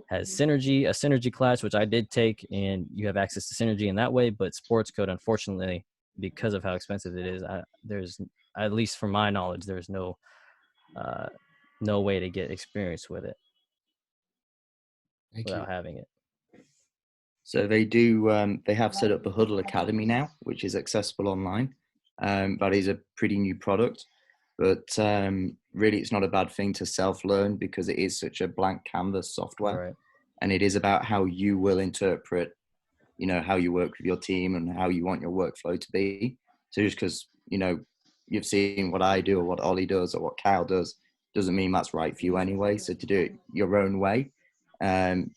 has a Synergy class, which I did take, and you have access to Synergy in that way. But Sportscode, unfortunately, because of how expensive it is, there's, at least from my knowledge, there's no way to get experience with it without having it. So they do. They have set up the Hudl Academy now, which is accessible online. That is a pretty new product, but really it's not a bad thing to self-learn, because it is such a blank canvas software. Right. And it is about how you will interpret, how you work with your team and how you want your workflow to be. So just because, you've seen what I do or what Ollie does or what Kyle does, doesn't mean that's right for you anyway. So to do it your own way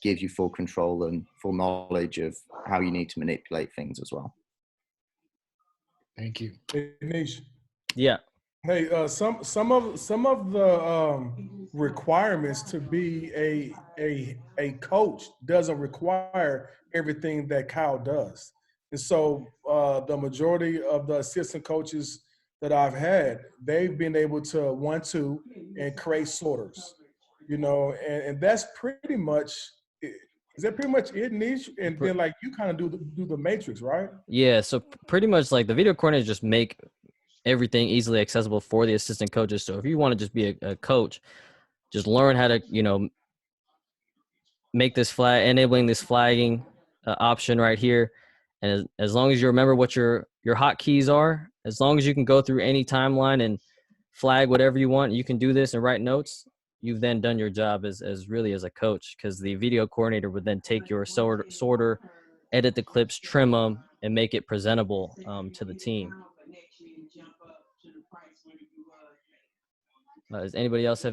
gives you full control and full knowledge of how you need to manipulate things as well. Thank you. Hey, Nish. Yeah. Hey, some of the requirements to be a coach doesn't require everything that Kyle does, and so the majority of the assistant coaches that I've had, they've been able to 1-2 and create sorters, and that's pretty much. Is that pretty much it, Niche? And then like you kind of do the matrix, right? Yeah. So pretty much like the video coordinators just make everything easily accessible for the assistant coaches. So if you want to just be a coach, just learn how to, make this enabling this flagging option right here. And as long as you remember what your hotkeys are, as long as you can go through any timeline and flag whatever you want, you can do this and write notes. You've then done your job as a coach, because the video coordinator would then take your sorter, edit the clips, trim them, and make it presentable to the team. Does anybody else have